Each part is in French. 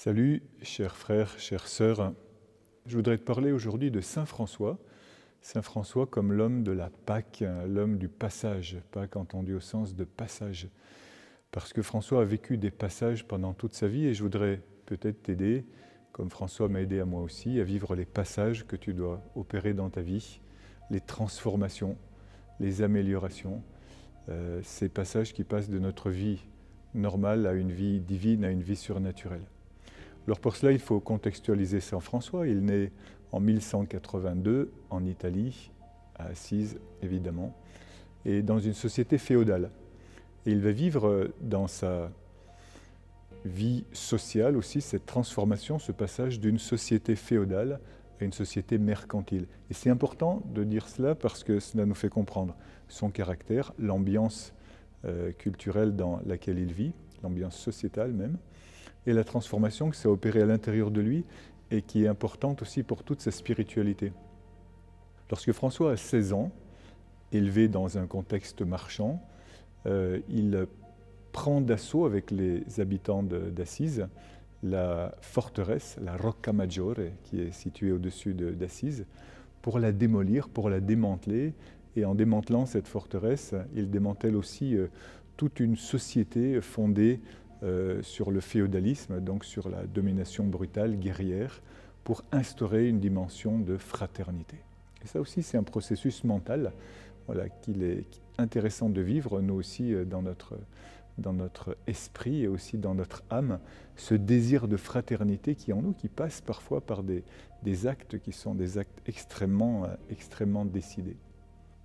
Salut, chers frères, chères sœurs. Je voudrais te parler aujourd'hui de Saint François. Saint François comme l'homme de la Pâque, l'homme du passage. Pâque entendu au sens de passage. Parce que François a vécu des passages pendant toute sa vie et je voudrais peut-être t'aider, comme François m'a aidé à moi aussi, à vivre les passages que tu dois opérer dans ta vie, les transformations, les améliorations, ces passages qui passent de notre vie normale à une vie divine, à une vie surnaturelle. Alors pour cela, il faut contextualiser Saint François. Il naît en 1182 en Italie, à Assise évidemment, et dans une société féodale. Et il va vivre dans sa vie sociale aussi cette transformation, ce passage d'une société féodale à une société mercantile. Et c'est important de dire cela parce que cela nous fait comprendre son caractère, l'ambiance culturelle dans laquelle il vit, l'ambiance sociétale même, et la transformation que ça a opéré à l'intérieur de lui et qui est importante aussi pour toute sa spiritualité. Lorsque François a 16 ans, élevé dans un contexte marchand, il prend d'assaut avec les habitants d'Assise la forteresse, la Rocca Maggiore, qui est située au-dessus d'Assise, pour la démolir, pour la démanteler. Et en démantelant cette forteresse, il démantèle aussi toute une société fondée sur le féodalisme, donc sur la domination brutale, guerrière, pour instaurer une dimension de fraternité. Et ça aussi, c'est un processus mental qu'il est intéressant de vivre, nous aussi, dans notre esprit et aussi dans notre âme, ce désir de fraternité qui est en nous, qui passe parfois par des actes qui sont des actes extrêmement décidés.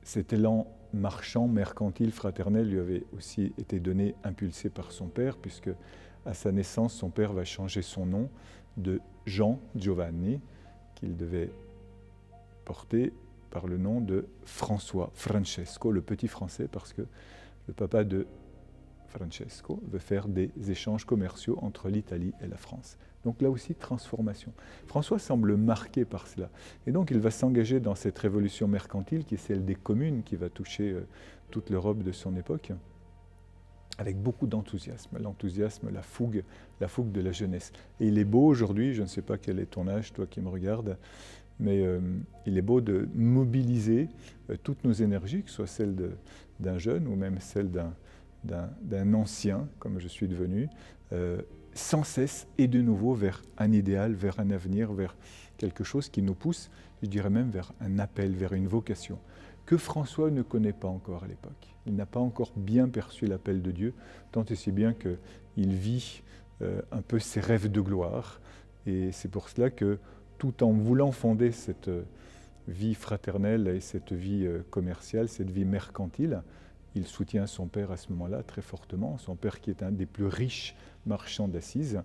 Cet élan marchand, mercantile, fraternel lui avait aussi été donné, impulsé par son père, puisque à sa naissance, son père va changer son nom de Jean Giovanni, qu'il devait porter par le nom de François, Francesco, le petit français, parce que le papa de Francesco veut faire des échanges commerciaux entre l'Italie et la France. Donc là aussi, transformation. François semble marqué par cela. Et donc il va s'engager dans cette révolution mercantile qui est celle des communes, qui va toucher toute l'Europe de son époque, avec beaucoup d'enthousiasme. L'enthousiasme, la fougue de la jeunesse. Et il est beau aujourd'hui, je ne sais pas quel est ton âge, toi qui me regardes, mais il est beau de mobiliser toutes nos énergies, que ce soit celles d'un jeune ou même celles d'un ancien, comme je suis devenu, sans cesse et de nouveau vers un idéal, vers un avenir, vers quelque chose qui nous pousse, je dirais même vers un appel, vers une vocation, que François ne connaît pas encore à l'époque. Il n'a pas encore bien perçu l'appel de Dieu, tant et si bien qu'il vit un peu ses rêves de gloire. Et c'est pour cela que, tout en voulant fonder cette vie fraternelle et cette vie commerciale, cette vie mercantile, il soutient son père à ce moment-là très fortement, son père qui est un des plus riches marchands d'Assise.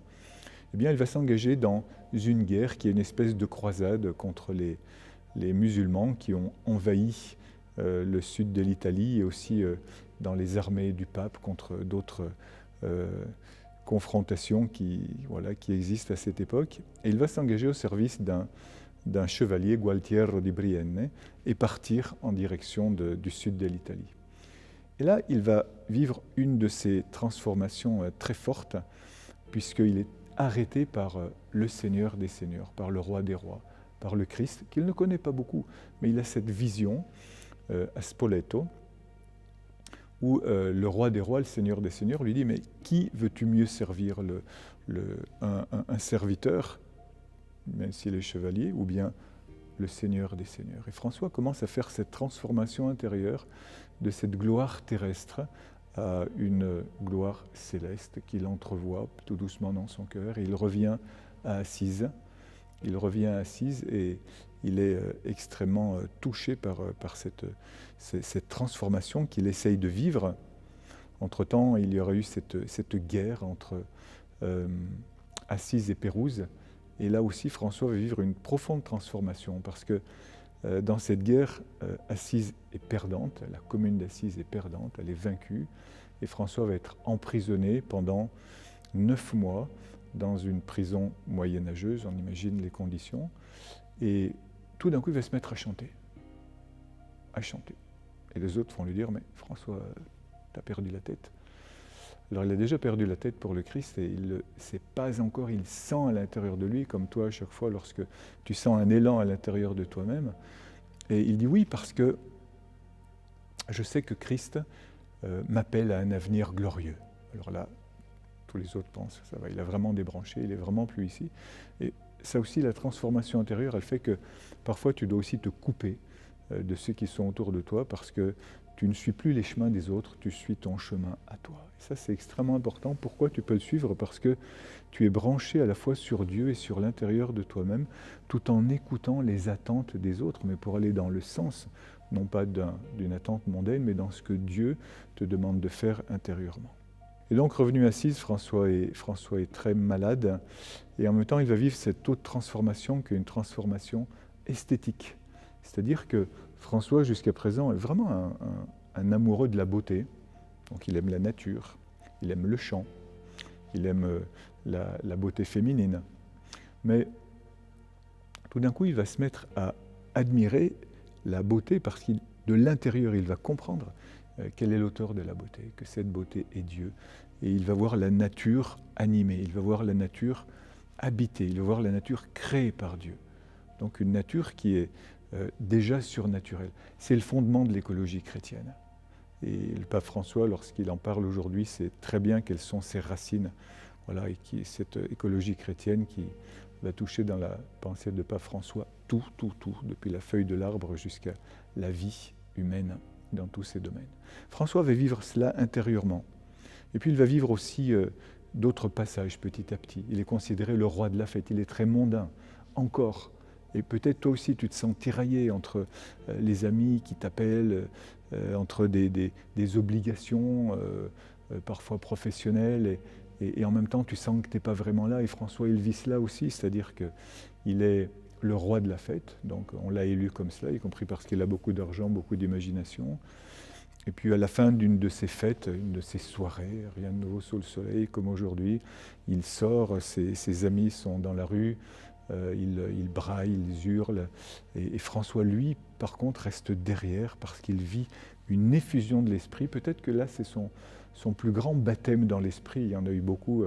Eh bien, il va s'engager dans une guerre qui est une espèce de croisade contre les musulmans qui ont envahi le sud de l'Italie et aussi dans les armées du pape contre d'autres confrontations qui existent à cette époque. Et il va s'engager au service d'un chevalier, Gualtiero di Brienne, et partir en direction du sud de l'Italie. Et là, il va vivre une de ces transformations très fortes, puisqu'il est arrêté par le Seigneur des Seigneurs, par le Roi des Rois, par le Christ, qu'il ne connaît pas beaucoup, mais il a cette vision à Spoleto, où le Roi des Rois, le Seigneur des Seigneurs, lui dit « Mais qui veux-tu mieux servir, un serviteur, même s'il est chevalier, ou bien le Seigneur des Seigneurs ?» Et François commence à faire cette transformation intérieure de cette gloire terrestre à une gloire céleste qu'il entrevoit tout doucement dans son cœur. Et il revient à Assise. Il revient à Assise et il est extrêmement touché par cette transformation qu'il essaye de vivre. Entre-temps, il y aurait eu cette guerre entre Assise et Pérouse. Et là aussi, François va vivre une profonde transformation parce que dans cette guerre, Assise est perdante, la commune d'Assise est perdante, elle est vaincue, et François va être emprisonné pendant 9 mois dans une prison moyenâgeuse, on imagine les conditions, et tout d'un coup il va se mettre à chanter. Et les autres vont lui dire « Mais François, t'as perdu la tête ». Alors il a déjà perdu la tête pour le Christ et il ne sait pas encore, il sent à l'intérieur de lui, comme toi à chaque fois lorsque tu sens un élan à l'intérieur de toi-même. Et il dit oui parce que je sais que Christ m'appelle à un avenir glorieux. Alors là, tous les autres pensent, ça va, il a vraiment débranché, il est vraiment plus ici. Et ça aussi, la transformation intérieure, elle fait que parfois tu dois aussi te couper de ceux qui sont autour de toi parce que tu ne suis plus les chemins des autres, tu suis ton chemin à toi. Et ça, c'est extrêmement important. Pourquoi tu peux le suivre? Parce que tu es branché à la fois sur Dieu et sur l'intérieur de toi-même, tout en écoutant les attentes des autres, mais pour aller dans le sens, non pas d'une attente mondaine, mais dans ce que Dieu te demande de faire intérieurement. Et donc, revenu à Assise, François est très malade, et en même temps, il va vivre cette autre transformation qui est une transformation esthétique. C'est-à-dire que François, jusqu'à présent, est vraiment un amoureux de la beauté. Donc il aime la nature, il aime le chant, il aime la beauté féminine. Mais tout d'un coup, il va se mettre à admirer la beauté parce que de l'intérieur, il va comprendre quel est l'auteur de la beauté, que cette beauté est Dieu. Et il va voir la nature animée, il va voir la nature habitée, il va voir la nature créée par Dieu. Donc une nature qui est déjà surnaturelle. C'est le fondement de l'écologie chrétienne. Et le pape François, lorsqu'il en parle aujourd'hui, sait très bien quelles sont ses racines. Voilà, et cette écologie chrétienne qui va toucher dans la pensée de pape François tout, depuis la feuille de l'arbre jusqu'à la vie humaine dans tous ces domaines. François va vivre cela intérieurement. Et puis il va vivre aussi d'autres passages petit à petit. Il est considéré le roi de la fête, il est très mondain, encore. Et peut-être toi aussi tu te sens tiraillé entre les amis qui t'appellent, entre des obligations parfois professionnelles et en même temps tu sens que tu n'es pas vraiment là. Et François il vit cela aussi, c'est-à-dire qu'il est le roi de la fête, donc on l'a élu comme cela, y compris parce qu'il a beaucoup d'argent, beaucoup d'imagination. Et puis à la fin d'une de ces fêtes, une de ces soirées, rien de nouveau sous le soleil comme aujourd'hui, il sort, ses amis sont dans la rue, il braille, ils hurlent. Et François, lui, par contre, reste derrière parce qu'il vit une effusion de l'esprit. Peut-être que là, c'est son plus grand baptême dans l'esprit. Il y en a eu beaucoup,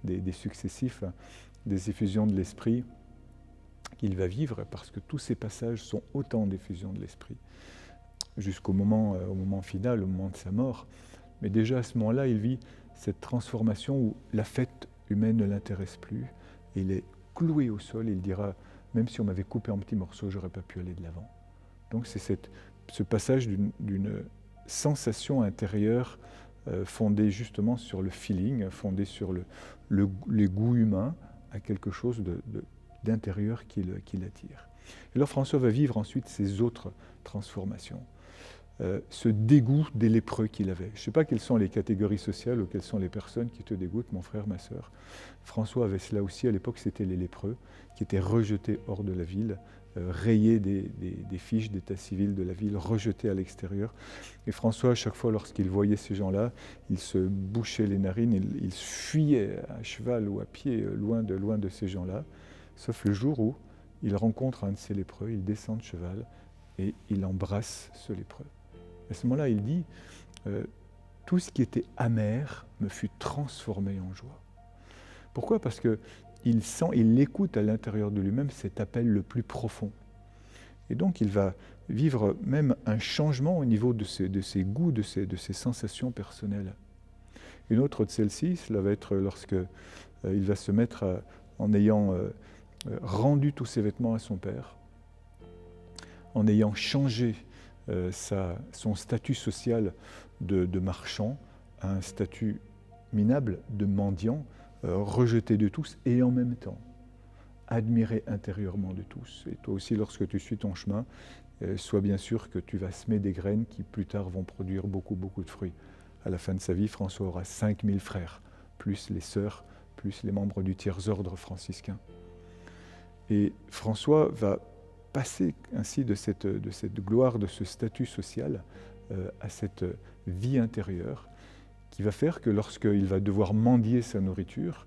des successifs, des effusions de l'esprit qu'il va vivre parce que tous ces passages sont autant d'effusions de l'esprit. Jusqu'au moment final, au moment de sa mort. Mais déjà à ce moment-là, il vit cette transformation où la fête humaine ne l'intéresse plus. Et il est cloué au sol et il dira, même si on m'avait coupé en petits morceaux, j'aurais pas pu aller de l'avant. Donc c'est ce passage d'une sensation intérieure fondée justement sur le feeling, fondée sur les goûts humains, à quelque chose d'intérieur qui l'attire. Et alors François va vivre ensuite ces autres transformations. Ce dégoût des lépreux qu'il avait. Je ne sais pas quelles sont les catégories sociales ou quelles sont les personnes qui te dégoûtent, mon frère, ma sœur. François avait cela aussi, à l'époque c'était les lépreux qui étaient rejetés hors de la ville, rayés des fiches d'état civil de la ville, rejetés à l'extérieur. Et François, à chaque fois lorsqu'il voyait ces gens-là, il se bouchait les narines, il fuyait à cheval ou à pied loin de ces gens-là, sauf le jour où il rencontre un de ces lépreux, il descend de cheval et il embrasse ce lépreux. À ce moment-là, il dit tout ce qui était amer me fut transformé en joie. Pourquoi? Parce qu'il écoute à l'intérieur de lui-même cet appel le plus profond. Et donc, il va vivre même un changement au niveau de ses goûts, de ses sensations personnelles. Une autre de celles-ci, cela va être lorsque il va se mettre en ayant rendu tous ses vêtements à son père, en ayant changé son statut social de marchand à un statut minable de mendiant, rejeté de tous et en même temps admiré intérieurement de tous. Et toi aussi, lorsque tu suis ton chemin, sois bien sûr que tu vas semer des graines qui plus tard vont produire beaucoup de fruits. À la fin de sa vie, François aura 5000 frères, plus les sœurs, plus les membres du tiers-ordre franciscain. Et François va passer ainsi de cette gloire, de ce statut social à cette vie intérieure qui va faire que lorsqu'il va devoir mendier sa nourriture,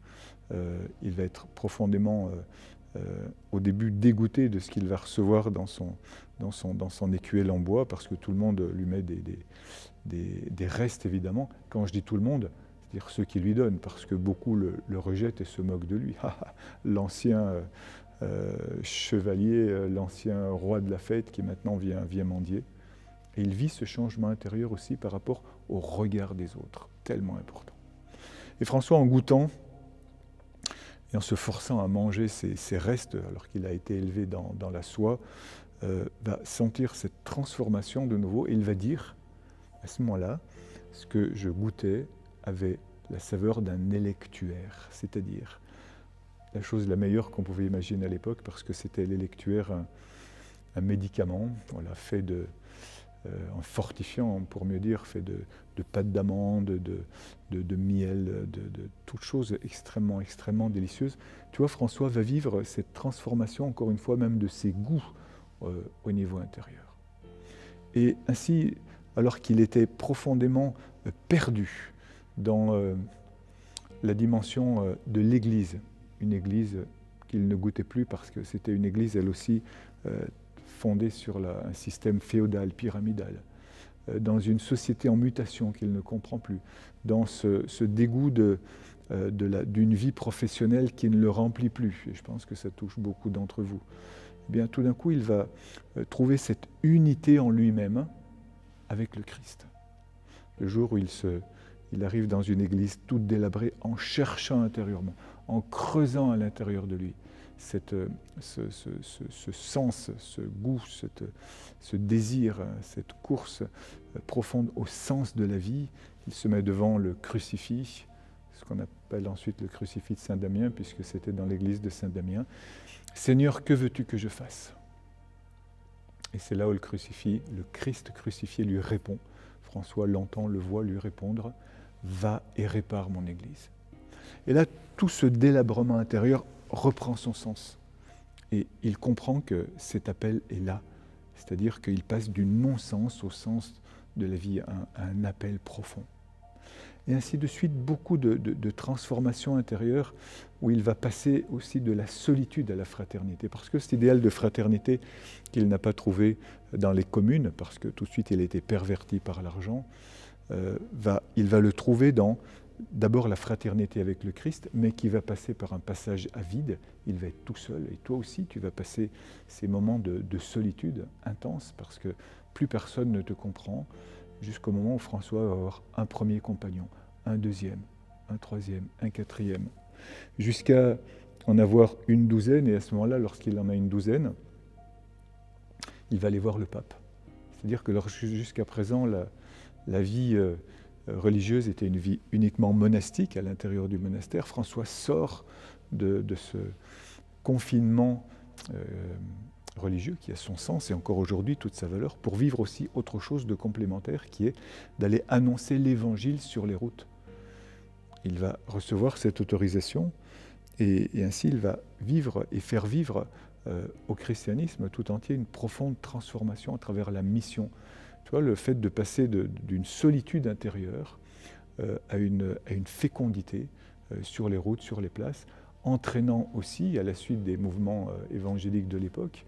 il va être profondément au début dégoûté de ce qu'il va recevoir dans son écuelle en bois parce que tout le monde lui met des restes évidemment. Quand je dis tout le monde, c'est-à-dire ceux qui lui donnent, parce que beaucoup le rejettent et se moquent de lui. L'ancien chevalier, l'ancien roi de la fête qui maintenant vient mendier. Et il vit ce changement intérieur aussi par rapport au regard des autres, tellement important. Et François, en goûtant et en se forçant à manger ses restes, alors qu'il a été élevé dans la soie, va sentir cette transformation de nouveau, et il va dire, à ce moment-là, ce que je goûtais avait la saveur d'un électuaire, c'est-à-dire la chose la meilleure qu'on pouvait imaginer à l'époque, parce que c'était l'électuaire, un médicament, voilà, fait en fortifiant, pour mieux dire, fait de pâte d'amande, de miel, de toutes choses extrêmement, extrêmement délicieuses. Tu vois, François va vivre cette transformation, encore une fois, même de ses goûts au niveau intérieur. Et ainsi, alors qu'il était profondément perdu dans la dimension de l'Église, une Église qu'il ne goûtait plus parce que c'était une Église, elle aussi, fondée sur un système féodal, pyramidal, dans une société en mutation qu'il ne comprend plus, dans ce dégoût d'une vie professionnelle qui ne le remplit plus. Et je pense que ça touche beaucoup d'entre vous. Eh bien, tout d'un coup, il va trouver cette unité en lui-même avec le Christ. Le jour où il arrive dans une église toute délabrée, en cherchant intérieurement, en creusant à l'intérieur de lui, ce sens, ce goût, ce désir, cette course profonde au sens de la vie, il se met devant le crucifix, ce qu'on appelle ensuite le crucifix de Saint-Damien, puisque c'était dans l'église de Saint-Damien. « Seigneur, que veux-tu que je fasse ?» Et c'est là où le Christ crucifié lui répond. François l'entend, le voit lui répondre, « Va et répare mon église. » Et là, tout ce délabrement intérieur reprend son sens. Et il comprend que cet appel est là. C'est-à-dire qu'il passe du non-sens au sens de la vie, à un appel profond. Et ainsi de suite, beaucoup de transformations intérieures où il va passer aussi de la solitude à la fraternité. Parce que cet idéal de fraternité qu'il n'a pas trouvé dans les communes, parce que tout de suite il a été perverti par l'argent, il va le trouver dans d'abord la fraternité avec le Christ, mais qui va passer par un passage à vide. Il va être tout seul. Et toi aussi, tu vas passer ces moments de solitude intense, parce que plus personne ne te comprend, jusqu'au moment où François va avoir un premier compagnon, un deuxième, un troisième, un quatrième, jusqu'à en avoir une douzaine, et à ce moment-là, lorsqu'il en a une douzaine, il va aller voir le pape. C'est-à-dire que jusqu'à présent, la vie religieuse était une vie uniquement monastique à l'intérieur du monastère. François sort de ce confinement religieux qui a son sens et encore aujourd'hui toute sa valeur, pour vivre aussi autre chose de complémentaire qui est d'aller annoncer l'évangile sur les routes. Il va recevoir cette autorisation et ainsi il va vivre et faire vivre au christianisme tout entier une profonde transformation à travers la mission. Tu vois, le fait de passer d'une solitude intérieure à une fécondité sur les routes, sur les places, entraînant aussi, à la suite des mouvements évangéliques de l'époque,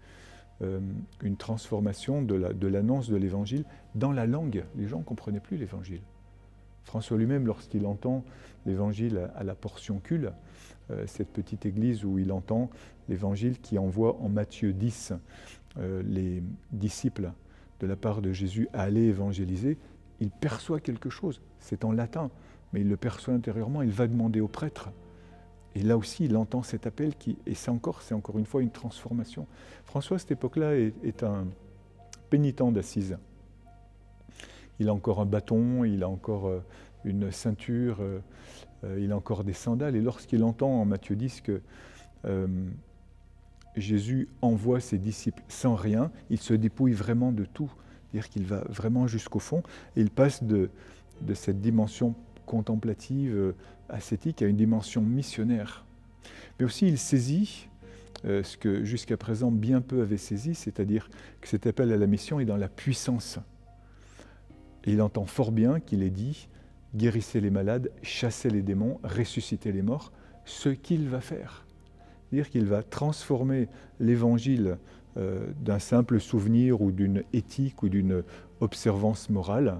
une transformation de l'annonce de l'évangile dans la langue. Les gens ne comprenaient plus l'évangile. François lui-même, lorsqu'il entend l'évangile à la portion cul, cette petite église où il entend l'évangile qui envoie en Matthieu 10 les disciples de la part de Jésus à aller évangéliser, il perçoit quelque chose. C'est en latin, mais il le perçoit intérieurement, il va demander au prêtre. Et là aussi, il entend cet appel et c'est encore une fois une transformation. François, à cette époque-là, est un pénitent d'Assise. Il a encore un bâton, il a encore une ceinture, il a encore des sandales. Et lorsqu'il entend en Matthieu 10 que Jésus envoie ses disciples sans rien, il se dépouille vraiment de tout. C'est-à-dire qu'il va vraiment jusqu'au fond et il passe de cette dimension contemplative, ascétique, à une dimension missionnaire. Mais aussi il saisit ce que jusqu'à présent bien peu avaient saisi, c'est-à-dire que cet appel à la mission est dans la puissance. Et il entend fort bien qu'il est dit « guérissez les malades, chassez les démons, ressuscitez les morts », ce qu'il va faire. C'est-à-dire qu'il va transformer l'évangile d'un simple souvenir ou d'une éthique ou d'une observance morale,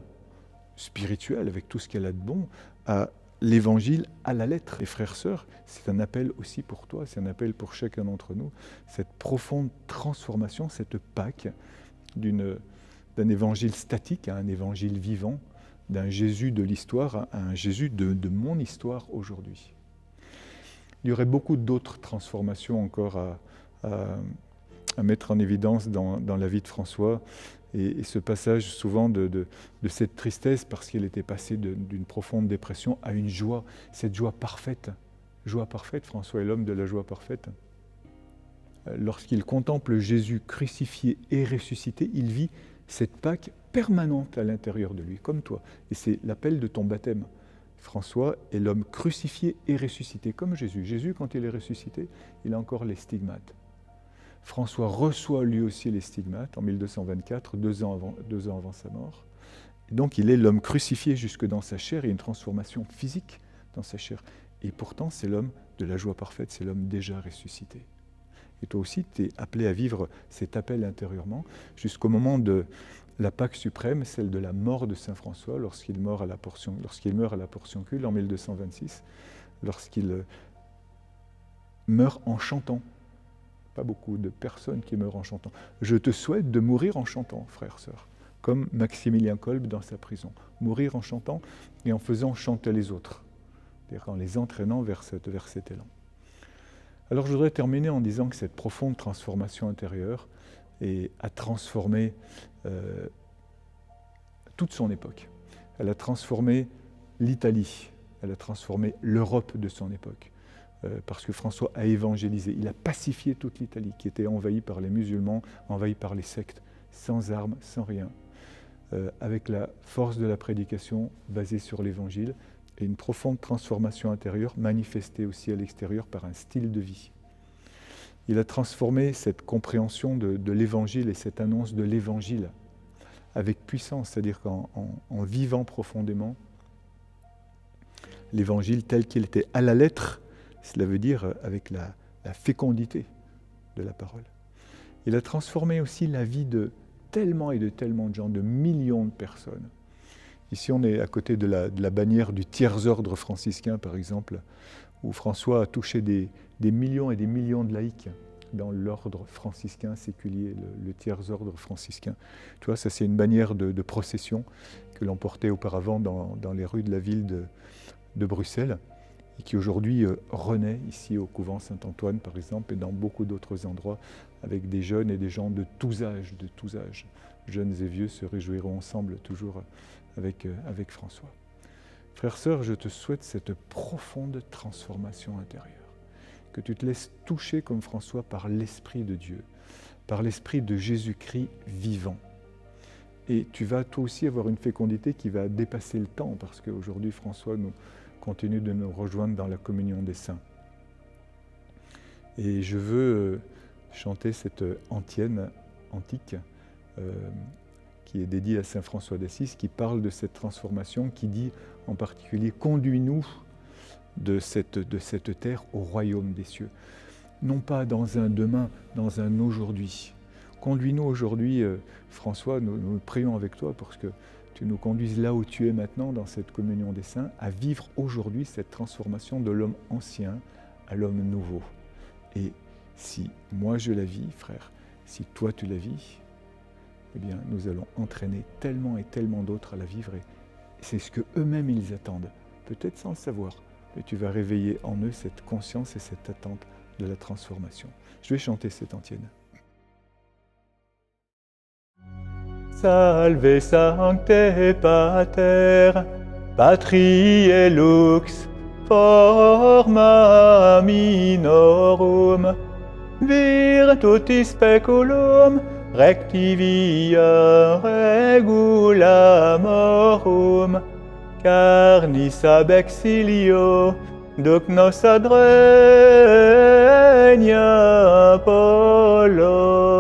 spirituelle, avec tout ce qu'elle a de bon, à l'évangile à la lettre. Et frères, sœurs, c'est un appel aussi pour toi, c'est un appel pour chacun d'entre nous, cette profonde transformation, cette Pâque d'un évangile statique à un évangile vivant, d'un Jésus de l'histoire à un Jésus de mon histoire aujourd'hui. Il y aurait beaucoup d'autres transformations encore à mettre en évidence dans la vie de François. Et ce passage souvent de cette tristesse parce qu'il était passé d'une profonde dépression à une joie, cette joie parfaite. Joie parfaite, François est l'homme de la joie parfaite. Lorsqu'il contemple Jésus crucifié et ressuscité, il vit cette Pâque permanente à l'intérieur de lui, comme toi. Et c'est l'appel de ton baptême. François est l'homme crucifié et ressuscité, comme Jésus. Jésus, quand il est ressuscité, il a encore les stigmates. François reçoit lui aussi les stigmates en 1224, 2 ans avant sa mort. Et donc il est l'homme crucifié jusque dans sa chair, il y a une transformation physique dans sa chair. Et pourtant c'est l'homme de la joie parfaite, c'est l'homme déjà ressuscité. Et toi aussi tu es appelé à vivre cet appel intérieurement jusqu'au moment de la Pâque suprême, celle de la mort de Saint François, lorsqu'il meurt à la Portiuncule en 1226, lorsqu'il meurt en chantant. Pas beaucoup de personnes qui meurent en chantant. Je te souhaite de mourir en chantant, frères, sœurs, comme Maximilien Kolbe dans sa prison. Mourir en chantant et en faisant chanter les autres, c'est-à-dire en les entraînant vers cet élan. Alors je voudrais terminer en disant que cette profonde transformation intérieure a transformé toute son époque. Elle a transformé l'Italie, elle a transformé l'Europe de son époque. Parce que François a évangélisé, il a pacifié toute l'Italie qui était envahie par les musulmans, envahie par les sectes, sans armes, sans rien, avec la force de la prédication basée sur l'Évangile et une profonde transformation intérieure manifestée aussi à l'extérieur par un style de vie. Il a transformé cette compréhension de l'Évangile et cette annonce de l'Évangile avec puissance, c'est-à-dire qu'en vivant profondément l'Évangile tel qu'il était à la lettre, cela veut dire avec la fécondité de la parole. Il a transformé aussi la vie de tellement et de tellement de gens, de millions de personnes. Ici, on est à côté de la bannière du tiers-ordre franciscain, par exemple, où François a touché des millions et des millions de laïcs dans l'ordre franciscain séculier, le tiers-ordre franciscain. Tu vois, ça c'est une bannière de procession que l'on portait auparavant dans les rues de la ville de Bruxelles, et qui aujourd'hui renaît ici au couvent Saint-Antoine par exemple et dans beaucoup d'autres endroits avec des jeunes et des gens de tous âges, jeunes et vieux se réjouiront ensemble toujours avec François. Frères, sœurs, je te souhaite cette profonde transformation intérieure, que tu te laisses toucher comme François par l'Esprit de Dieu, par l'Esprit de Jésus-Christ vivant. Et tu vas toi aussi avoir une fécondité qui va dépasser le temps, parce qu'aujourd'hui François continue de nous rejoindre dans la communion des saints. Et je veux chanter cette antienne antique qui est dédiée à Saint François d'Assise, qui parle de cette transformation, qui dit en particulier « Conduis-nous de cette terre au royaume des cieux ». Non pas dans un demain, dans un aujourd'hui. Conduis-nous aujourd'hui, François, nous prions avec toi pour que tu nous conduises là où tu es maintenant, dans cette communion des saints, à vivre aujourd'hui cette transformation de l'homme ancien à l'homme nouveau. Et si moi je la vis, frère, si toi tu la vis, eh bien nous allons entraîner tellement et tellement d'autres à la vivre. Et c'est ce qu'eux-mêmes ils attendent, peut-être sans le savoir, mais tu vas réveiller en eux cette conscience et cette attente de la transformation. Je vais chanter cette antienne. Salve sancte pater, patriae lux, forma minorum, virtutis speculum, rectivia regula morum, carnis ab exilio, duc nos adregna polorum.